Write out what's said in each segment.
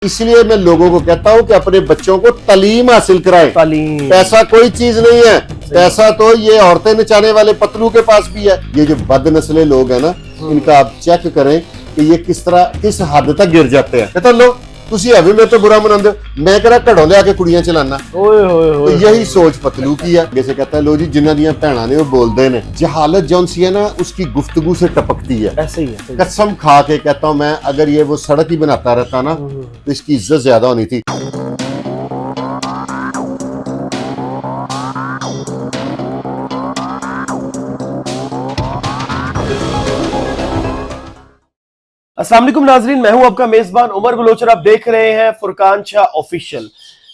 इसलिए मैं लोगों को कहता हूं कि अपने बच्चों को तालीम हासिल कराएं। पैसा कोई चीज नहीं है, पैसा तो ये औरतें नचाने वाले पतलू के पास भी है। ये जो बदनस्ले लोग हैं ना, इनका आप चेक करें कि ये किस हद तक गिर जाते हैं। कहता लो तुसी अभी मैं तो बुरा मनांदे हो, मैं कह घड़ों ले आके कुड़ियां चलाना। तो यही सोच पतलू की है। जैसे कहता है लो जी जिन्हां दियां भैणां ने वो बोलदे ने, जहालत जौन सी है ना उसकी गुफ्तगू से टपकती है। ऐसे ही है। कसम खा के कहता हूं मैं, अगर ये वो सड़क ही बनाता रहता ना तो इसकी इज्जत ज्यादा होनी थी। अस्सलाम वालेकुम नाजरीन, मैं हूं आपका मेजबान उमर बलोच। आप देख रहे हैं फुरकान शाह ऑफिशियल।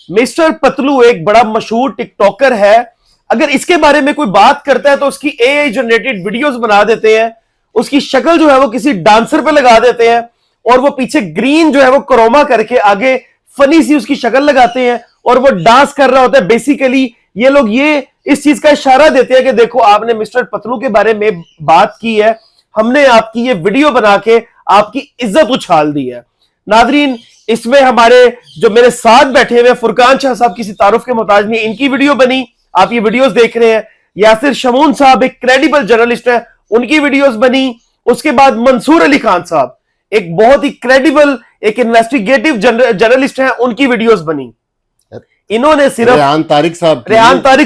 मिस्टर पतलू एक बड़ा मशहूर टिकटॉकर है। अगर इसके बारे में कोई बात करता है तो उसकी एआई जनरेटेड वीडियोस बना देते हैं, उसकी शक्ल जो है वो किसी डांसर पे लगा देते हैं और वो पीछे ग्रीन जो है वो क्रोमा करके आगे फनी सी उसकी शक्ल लगाते हैं और वो डांस कर रहा होता है। बेसिकली ये लोग इस चीज का इशारा देते हैं कि देखो आपने मिस्टर पतलू के बारे में बात की है, हमने आपकी ये वीडियो बना के आपकी इज्जत उछाल दी है। नाजरीन, इसमें हमारे जो मेरे साथ बैठे हुए फुरकान शाह साहब किसी तारुफ के मोहताज नहीं, इनकी वीडियो बनी, आप ये वीडियोस देख रहे हैं। यासिर शमून साहब एक क्रेडिबल जर्नलिस्ट है, उनकी वीडियोस बनी। उसके बाद मंसूर अली खान साहब एक बहुत ही क्रेडिबल एक इन्वेस्टिगेटिव जर्नलिस्ट है, उनकी वीडियोस बनी। इन्होंने सिर्फ रेहान तारिक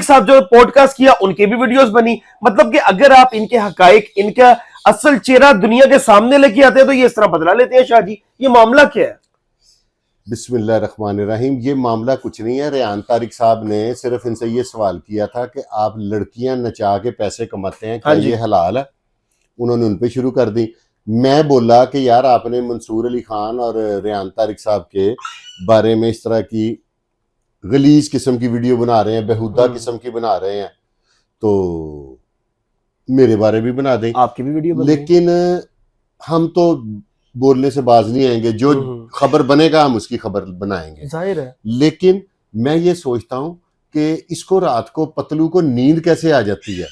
साहब जो पॉडकास्ट किया उनकी भी वीडियोस बनी। मतलब कि अगर आप इनके हकाइक, इनका असल चेहरा दुनिया के सामने लेके आते हैं तो ये इस तरह बदला लेते हैं। शाह जी, ये मामला क्या है? बिस्मिल्लाहिर्रहमानिर्रहीम। ये मामला कुछ नहीं है। रेहान तारिक साहब ने सिर्फ इनसे ये सवाल किया था कि आप लड़कियां नचा के पैसे कमाते हैं, क्या ये हलाल है? उन्होंने उन पे शुरू कर दी। मैं बोला कि यार आपने मंसूर अली खान और रेहान तारिक साहब के बारे में इस तरह की गलीज किस्म की वीडियो बना रहे हैं, बेहुदा किस्म की बना रहे हैं, तो मेरे बारे भी बना दें, आपकी भी वीडियो लेकिन हम तो बोलने से बाज नहीं आएंगे। जो खबर बनेगा हम उसकी खबर बनाएंगे, जाहिर है। लेकिन मैं ये सोचता हूं कि इसको रात को पतलू को नींद कैसे आ जाती है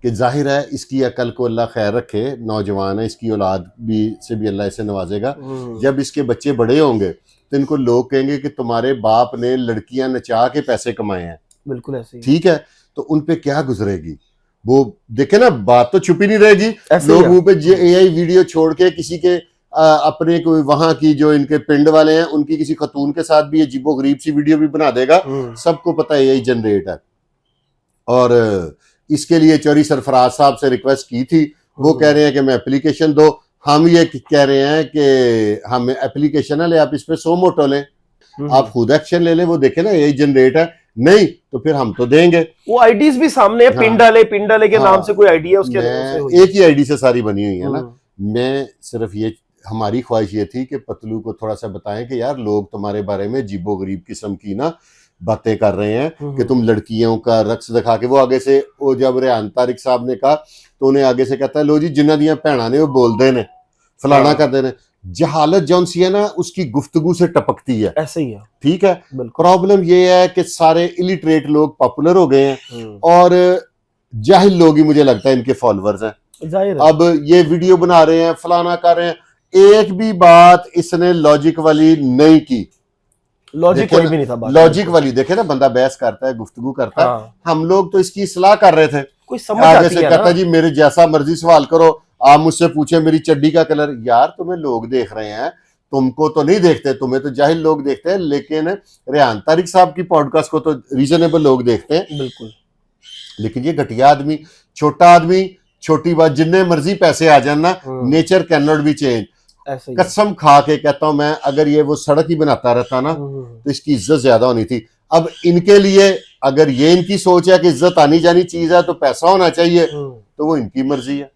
कि जाहिर है इसकी अकल को अल्लाह खैर रखे, नौजवान है, इसकी औलाद से भी अल्लाह इसे नवाजेगा। जब इसके बच्चे बड़े होंगे तो इनको लोग कहेंगे कि तुम्हारे बाप ने लड़कियां नचा के पैसे कमाए हैं। बिल्कुल ऐसे, ठीक है, तो उन पे क्या गुजरेगी वो देखे ना, बात तो छुपी नहीं रहेगी। लोग मुंह पे एआई वीडियो छोड़ के किसी के अपने कोई वहां की जो इनके पिंड वाले हैं उनकी किसी खतून के साथ भी अजीबो गरीब सी वीडियो भी बना देगा। सबको पता है एआई जनरेट है। और इसके लिए चौधरी सरफराज साहब से रिक्वेस्ट की थी, वो कह रहे हैं कि मैं एप्लीकेशन दो। हम ये कह रहे हैं कि हम एप्लीकेशन है ले, आप इस पे 100 मोटो लें, आप खुद एक्शन ले लें। वो देखे ना एआई जनरेट है, नहीं तो फिर हम तो देंगे। वो आईडीज भी सामने है। पिंड डाले के नाम से कोई आईडी है, उसके एक ही आईडी से सारी बनी हुई है ना। मैं सिर्फ ये, हमारी ख्वाहिश ये थी कि पतलू को थोड़ा सा बताएं कि यार लोग तुम्हारे बारे में अजीबो गरीब किस्म की ना बातें कर रहे हैं कि तुम लड़कियों का रक्स दिखा के। वो आगे से, वो जब रेहान तारिक साहब ने कहा तो उन्हें आगे से कहता है लो जी जिन्हां दियां भैणां ने वो बोलदे ने, फलाना करते ने। जहालत जौन सी है ना उसकी गुफ्तगू से टपकती है। ऐसे ही है। ठीक है, प्रॉब्लम ये है कि सारे इलिटरेट लोग पॉपुलर हो गए हैं और जाहिल लोग ही मुझे लगता है इनके फॉलोअर्स हैं। अब ये वीडियो बना रहे हैं, फलाना कर रहे हैं, एक भी बात इसने लॉजिक वाली नहीं की। लॉजिक कोई भी नहीं था। लॉजिक वाली देखे ना, बंदा बहस करता है, गुफ्तगू करता है। हम लोग तो इसकी सलाह कर रहे थे, कोई समझ आगे से कहता जी मेरे जैसा मर्जी सवाल करो, आप मुझसे पूछे मेरी चड्डी का कलर। यार तुम्हें लोग देख रहे हैं, तुमको तो नहीं देखते, तुम्हें तो जाहिल लोग देखते हैं। लेकिन रेहान तारिक साहब की पॉडकास्ट को तो रीजनेबल लोग देखते हैं। बिल्कुल। लेकिन ये घटिया आदमी, छोटा आदमी, छोटी बात, जितने मर्जी पैसे आ जाए ना, nature can not be change. कसम खा के कहता हूं मैं, अगर ये वो सड़क ही बनाता रहता ना तो इसकी इज्जत ज्यादा होनी थी। अब इनके लिए अगर ये इनकी सोच है कि इज्जत आनी जानी चीज है तो पैसा होना चाहिए, तो वो इनकी मर्जी है।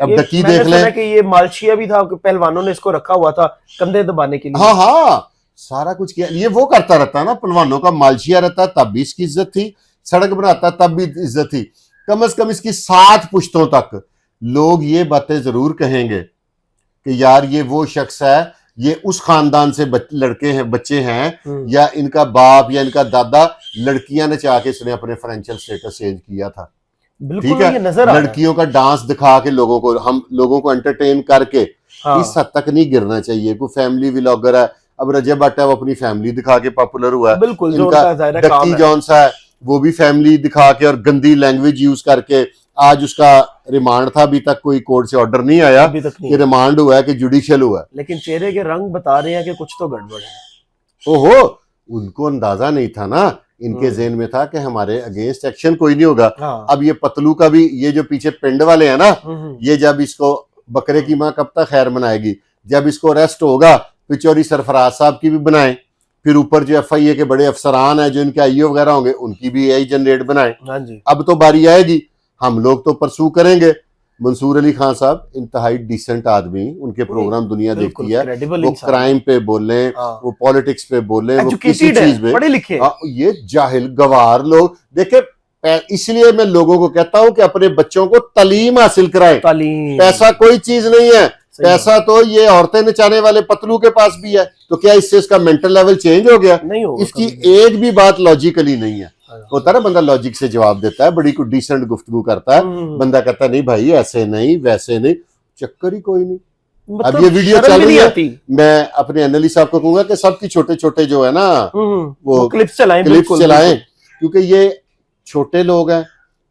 अब डकी देख लें कि ये मालशिया भी था, पहलवानों ने इसको रखा हुआ था कंधे दबाने के लिए। हाँ, सारा कुछ किया। ये वो करता रहता ना, पहलवानों का मालशिया रहता, तब भी इसकी इज्जत थी। सड़क बनाता तब भी इज्जत थी। कम से कम इसकी 7 पुश्तों तक लोग ये बातें जरूर कहेंगे कि यार ये वो शख्स है, ये उस खानदान से लड़के हैं, बच्चे हैं, या इनका बाप या इनका दादा लड़कियां नचा के इसने अपने फाइनेंशियल स्टेटस चेंज किया था। ठीक है, लड़कियों का डांस दिखा के लोगों को एंटरटेन करके इस हद तक नहीं गिरना चाहिए। कोई फैमिली व्लॉगर है, अब रजब भट्ट है वो अपनी फैमिली दिखा के पॉपुलर हुआ है। बिल्कुल, जो इनका उनका ज़ाहिर है काम डक्की है। जॉन सा है वो भी फैमिली दिखा के और गंदी लैंग्वेज यूज करके, आज उसका रिमांड था, अभी तक कोई कोर्ट से ऑर्डर नहीं आया अभी तक नहीं कि रिमांड हुआ है कि जुडिशियल हुआ है। लेकिन चेहरे के रंग बता रहे हैं कि कुछ तो गड़बड़ है। ओहो, उनको अंदाजा नहीं था ना, इनके ज़हन में था कि हमारे अगेंस्ट एक्शन कोई नहीं होगा। हाँ। अब ये पतलू का भी, ये जो पीछे पिंड वाले हैं ना, ये जब इसको बकरे की माँ कब तक खैर मनाएगी, जब इसको अरेस्ट होगा फिर चौधरी सरफराज साहब की भी बनाए, फिर ऊपर जो FIA के बड़े अफसरान हैं जो इनके IO वगैरह होंगे उनकी भी AI जनरेट बनाए। हाँ जी। अब तो बारी आएगी, हम लोग तो परसू करेंगे। मंसूर अली खान साहब इंतहाई डिसेंट आदमी, उनके प्रोग्राम दुनिया देखती है, वो क्राइम पे बोले, वो पॉलिटिक्स पे बोले, वो किसी चीज पे, पढ़े लिखे। ये जाहिल गवार लोग देखे। इसलिए मैं लोगों को कहता हूं कि अपने बच्चों को तालीम हासिल कराएं। पैसा कोई चीज नहीं है, पैसा तो ये औरतें नचाने वाले पतलू के पास भी है, तो क्या इससे इसका मेंटल लेवल चेंज हो गया? नहीं होगा। इसकी एक भी बात लॉजिकली नहीं है। होता है ना, बंदा लॉजिक से जवाब देता है, बड़ी कोई डिसेंट गुफ्तगू करता है, बंदा कहता नहीं भाई ऐसे नहीं वैसे नहीं, चक्कर ही कोई नहीं। मतलब अब ये वीडियो चल रही है, आती। मैं अपने एनालिस्ट साहब को कहूंगा कि सबकी छोटे छोटे जो है ना वो क्लिप्स चलाएं, क्योंकि ये छोटे लोग हैं,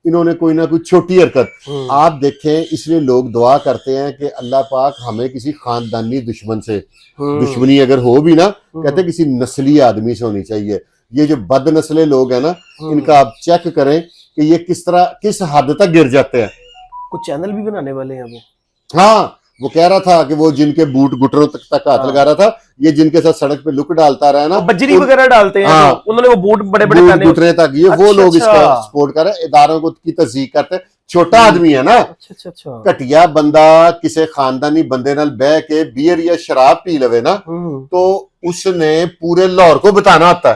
इन्होंने कोई ना कोई छोटी हरकत आप देखें, इसलिए लोग दुआ करते हैं कि अल्लाह पाक हमें किसी खानदानी दुश्मन से, दुश्मनी अगर हो भी ना, कहते हैं किसी नस्ली आदमी से होनी चाहिए। ये जो बदनस्ले लोग हैं ना, इनका आप चेक करें कि ये किस तरह किस हद तक गिर जाते हैं। कुछ चैनल भी बनाने वाले हैं वो। हाँ, वो कह रहा था कि वो जिनके बूट घुटनों तक हाथ लगा रहा था, ये जिनके साथ सड़क पे लुक डालता रहा है ना, बजरी वगैरह डालते हैं, हाँ, उन्होंने वो बूट बड़े बड़े पहने घुटने तक, ये वो लोग इसका सपोर्ट कर रहे हैं, इदारों को की तस्दीक करते हैं। छोटा आदमी है ना, घटिया बंदा किसी खानदानी बंदे नाल बह के बियर या शराब पी लवे ना, तो उसने पूरे लाहौर को बताना होता है।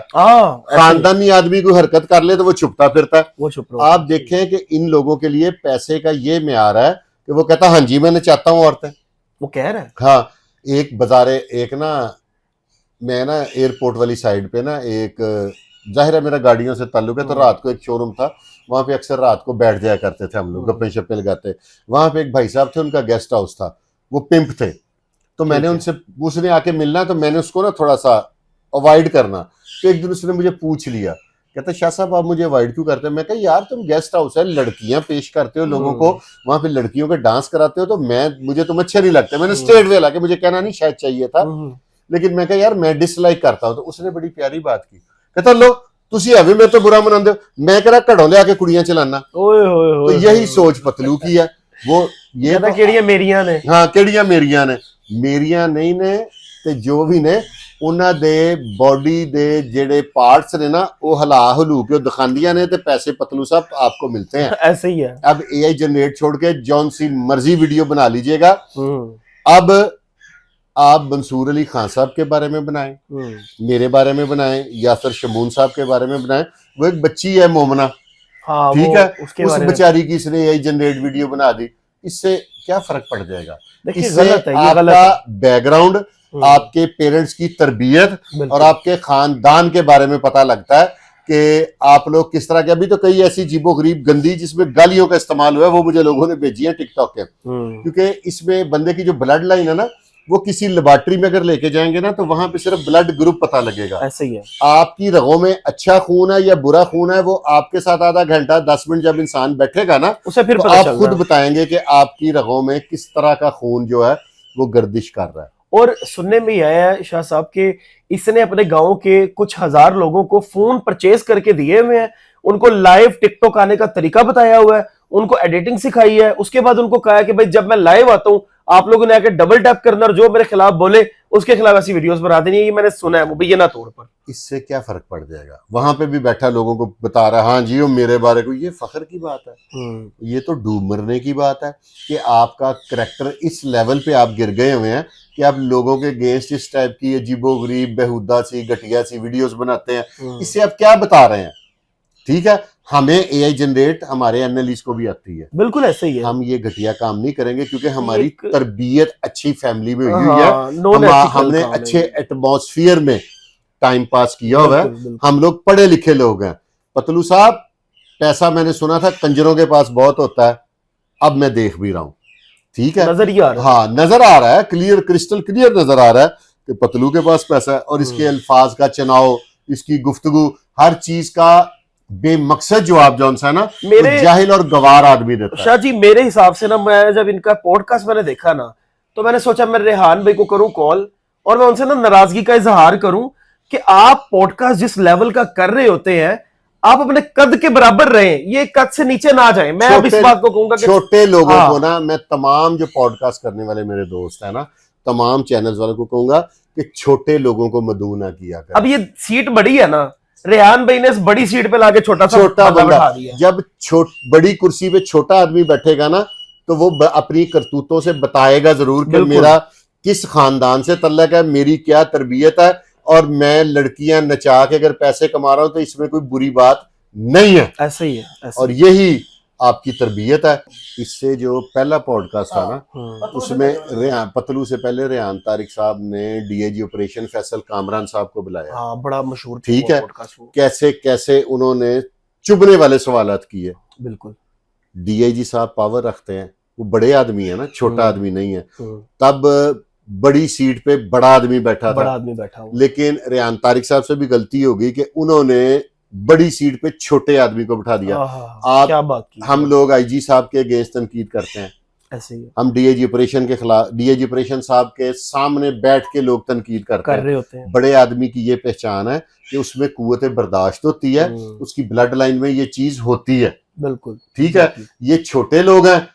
खानदानी आदमी कोई हरकत कर ले तो वो छुपता फिरता है। वो छुप आप देखें कि इन लोगों के लिए पैसे का ये म्यार है कि वो कहता हाँ जी मैंने चाहता हूँ औरतें, वो कह रहा है। हाँ, एक बाजारे एक ना, मैं ना एयरपोर्ट वाली साइड पे ना, एक जाहिर है मेरा गाड़ियों से ताल्लुक है, तो रात को एक शोरूम था, वहां पे अक्सर रात को बैठ जाया करते थे हम लोग, गप्पे शप्पे लगाते। वहां पे एक भाई साहब थे, उनका गेस्ट हाउस था, वो पिंप थे, तो मैंने उनसे, उसने आके मिलना, तो मैंने उसको ना थोड़ा सा अवॉइड करना। तो एक दिन उसने मुझे पूछ लिया, कहते शाह साहब आप मुझे अवॉइड क्यों करते हैं? मैं कहा यार तुम गेस्ट हाउस है, लड़कियां पेश करते हो लोगों को, वहां पे लड़कियों के डांस कराते हो, तो मुझे तुम अच्छे नहीं लगते। मैंने स्ट्रेट वे ला के, मुझे कहना नहीं शायद चाहिए था, लेकिन मैं कहा यार मैं डिसलाइक करता हूं। तो उसने बड़ी प्यारी बात की, कहता लो तुसी है भी मेरे तो बुरा मनाते हो, मैं कह रहा घड़ों ले आके कुड़ियां चलाना। तो यही सोच पतलू की है। वो ये तो केड़ियां मेरियां ने, हाँ केड़ियां मेरियां ने, मेरियां नहीं ने, ते जो भी ने उन्हां दे बॉडी दे जेड़े पार्ट्स ने ना, वो हला हलू के दिखांदियां ने, ते पैसे पतलू साहब आपको मिलते हैं। ऐसे ही है। अब AI जनरेट छोड़ के जौन सी मर्जी वीडियो बना लीजिएगा। अब आप मंसूर अली खान साहब के बारे में बनाएं, मेरे बारे में बनाएं, यासर शमून साहब के बारे में बनाएं, वो एक बच्ची है मोमना, हाँ, ठीक है, उस बेचारी की इसने AI जनरेट वीडियो बना दी, इससे क्या फर्क पड़ जाएगा? इससे आपका बैकग्राउंड, आपके पेरेंट्स की तरबियत और आपके खानदान के बारे में पता लगता है कि आप लोग किस तरह के। अभी तो कई ऐसी जीबो गरीब गंदी जिसमें गालियों का इस्तेमाल हुआ है, वो मुझे लोगों ने भेजी है टिकटॉक के, क्योंकि इसमें बंदे की जो ब्लड लाइन है ना, वो किसी लेबोरेटरी में अगर लेके जाएंगे ना, तो वहां पे सिर्फ ब्लड ग्रुप पता लगेगा। ऐसे ही है। आपकी रगों में अच्छा खून है या बुरा खून है, वो आपके साथ आधा घंटा 10 मिनट जब इंसान बैठेगा ना, उसे फिर तो पता आप खुद बताएंगे कि आपकी रगों में किस तरह का खून जो है वो गर्दिश कर रहा है। और सुनने में आया है शाह साहब के इसने अपने गांव के कुछ हजार लोगों को फोन परचेज करके दिए हुए हैं, उनको लाइव टिकटॉक आने का तरीका बताया हुआ है, उनको एडिटिंग सिखाई है, उसके बाद उनको कहा है कि भाई जब मैं लाइव आता हूं आप लोगों ने आके डबल टैप करना और जो मेरे खिलाफ बोले उसके खिलाफ ऐसी वीडियोस बना देनी है। ये मैंने सुना है मुबैना तौर पर। इससे क्या फर्क पड़ जाएगा? वहां पे भी बैठा लोगों को बता रहा है, हाँ जी वो मेरे बारे को, ये फख्र की बात है, ये तो डूब मरने की बात है कि आपका करैक्टर इस लेवल पे आप गिर गए हुए हैं कि आप लोगों के अगेंस्ट इस टाइप की अजीबो गरीब बेहुदा सी घटिया सी वीडियोस बनाते हैं। इससे आप क्या बता रहे हैं? ठीक है, हमें AI जनरेट हमारे एनालिस्ट को भी आती है, बिल्कुल ऐसे ही है। हम ये घटिया काम नहीं करेंगे क्योंकि हमारी तरबियत अच्छी फैमिली में हुई है, हमने अच्छे एटमॉस्फेयर में टाइम पास किया हुआ है, हम लोग पढ़े लिखे लोग हैं। पतलू साहब, पैसा मैंने सुना था कंजरों के पास बहुत होता है, अब मैं देख भी रहा हूं, ठीक है, नजर ही आ रहा है। हाँ नजर आ रहा है, क्लियर क्रिस्टल क्लियर नजर आ रहा है कि पतलू के पास पैसा है, और इसके अल्फाज का चुनाव, इसकी गुफ्तगू, हर चीज का बेमकसद जवाब जो है ना, मेरे वो जाहिल और गवार आदमी देता है। शाह जी मेरे हिसाब से ना, मैं जब इनका पॉडकास्ट मैंने देखा ना, तो मैंने सोचा मैं रेहान भाई को करूं कॉल और मैं उनसे ना नाराजगी का इजहार करूं कि आप पॉडकास्ट जिस लेवल का कर रहे होते हैं, आप अपने कद के बराबर रहें, ये कद से नीचे ना जाएं। मैं अब इस बात को कहूंगा कि छोटे लोगों को ना, मैं तमाम जो पॉडकास्ट करने वाले मेरे दोस्त हैं ना, तमाम चैनल्स वालों को कहूंगा कि छोटे लोगों को मदऊ ना किया करें। अब ये सीट बड़ी है ना, रेहान भाई ने इस बड़ी सीट पे लाके छोटा बंदा बैठा दिया। जब बड़ी कुर्सी पे छोटा आदमी बैठेगा ना, तो वो अपनी करतूतों से बताएगा जरूर कि मेरा किस खानदान से तल्लक है, मेरी क्या तरबियत है, और मैं लड़कियां नचा के अगर पैसे कमा रहा हूं तो इसमें कोई बुरी बात नहीं है। ऐसे ही है, ऐसे और यही आपकी तरबियत है। इससे जो पहला पॉडकास्ट था ना, उसमें पतलू से पहले रेहान तारिक साहब ने डीआईजी ऑपरेशन फैसल कामरान साहब को बुलाया। हाँ, बड़ा मशहूर, ठीक है, कैसे कैसे उन्होंने चुभने वाले सवालात किए। बिल्कुल, डीआईजी साहब पावर रखते हैं, वो बड़े आदमी है ना, छोटा आदमी नहीं है। तब बड़ी सीट पे बड़ा आदमी बैठा बड़ा था, आदमी बैठा हुआ। लेकिन रेहान तारिक साहब से भी गलती हो गई कि उन्होंने बड़ी सीट पे छोटे आदमी को बैठा दिया। आप क्या बात की। हम लोग आईजी साहब के अगेंस्ट तनकीद करते हैं, ऐसे ही हम डीआईजी ऑपरेशन के खिलाफ, डीआईजी ऑपरेशन साहब के सामने बैठ के लोग तनकीद करते कर रहे होते हैं। बड़े आदमी की ये पहचान है कि उसमें कुव्वत बर्दाश्त होती है, उसकी ब्लड लाइन में ये चीज होती है। बिल्कुल ठीक है, ये छोटे लोग हैं,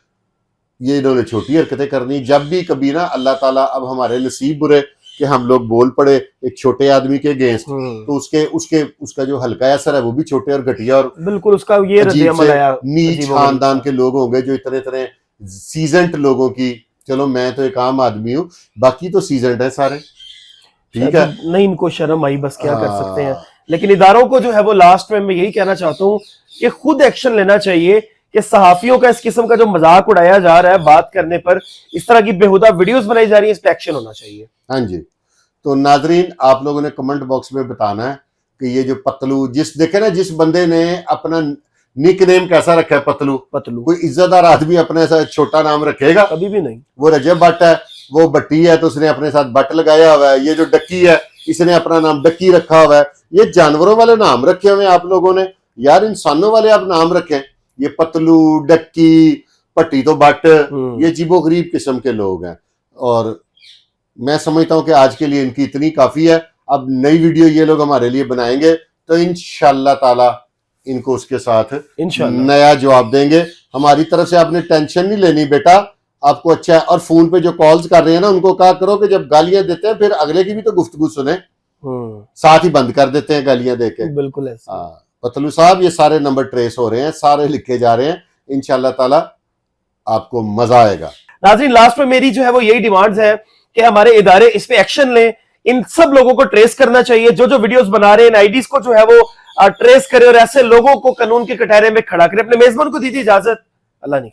ये इन्होंने छोटी हरकतें करनी। जब भी कभी ना अल्लाह ताला, अब हमारे नसीब बुरे कि हम लोग बोल पड़े एक छोटे आदमी के अगेंस्ट, तो उसका जो हल्का असर है वो भी छोटे और घटिया और बिल्कुल उसका ये रद्द-ए-अमल आया। नीच खानदान के लोग होंगे, जो इतने इतने सीजन्ड लोगों की, चलो मैं तो एक आम आदमी हूँ, बाकी तो सीजन्ड है सारे। ठीक है, नहीं इनको शर्म आई, बस क्या कर सकते हैं। लेकिन इदारों को जो है वो लास्ट में मैं यही कहना चाहता हूँ कि खुद एक्शन लेना चाहिए कि सहाफियों का इस किस्म का जो मजाक उड़ाया जा रहा है बात करने पर, इस तरह की बेहुदा वीडियोस बनाई जा रही है, इस पे एक्शन होना चाहिए। हाँ जी, तो नाजरीन आप लोगों ने कमेंट बॉक्स में बताना है कि ये जो पतलू, देखे ना, जिस बंदे ने अपना निक नेम कैसा रखा है, पतलू। कोई इज्जतदार आदमी अपने साथ छोटा नाम रखेगा? कभी भी नहीं। वो रजब भट्ट है, वो भट्टी है तो उसने अपने साथ भट्ट लगाया हुआ है। ये जो डक्की है, इसने अपना नाम डक्की रखा हुआ है। ये जानवरों वाले नाम रखे हुए हैं आप लोगों ने, यार इंसानों वाले आप नाम रखें। ये पतलू, डक्की, भट्टी तो भट्ट, ये अजीबो गरीब किस्म के लोग हैं। और मैं समझता हूं कि आज के लिए इनकी इतनी काफी है। अब नई वीडियो ये लोग हमारे लिए बनाएंगे तो इंशाअल्लाह ताला इनको उसके साथ नया जवाब देंगे। हमारी तरफ से आपने टेंशन नहीं लेनी बेटा, आपको अच्छा है। और फोन पे जो कॉल्स कर रहे हैं ना, उनको कहा करो कि जब गालियां देते हैं फिर अगले की भी तो गुफ्तगू सुने, साथ ही बंद कर देते हैं गालियां देके। बिल्कुल ऐसा। पतलू साहब, ये सारे नंबर ट्रेस हो रहे हैं, सारे लिखे जा रहे हैं, इंशाअल्लाह ताला आपको मजा आएगा। नाज़रीन, लास्ट में मेरी जो है वो यही डिमांड्स है कि हमारे इदारे इस पे एक्शन लें, इन सब लोगों को ट्रेस करना चाहिए जो वीडियोस बना रहे हैं, इन आईडीज को जो है वो ट्रेस करें और ऐसे लोगों को कानून के कटहरे में खड़ा करें। अपने मेजबान को दीजिए इजाजत, अल्लाह ने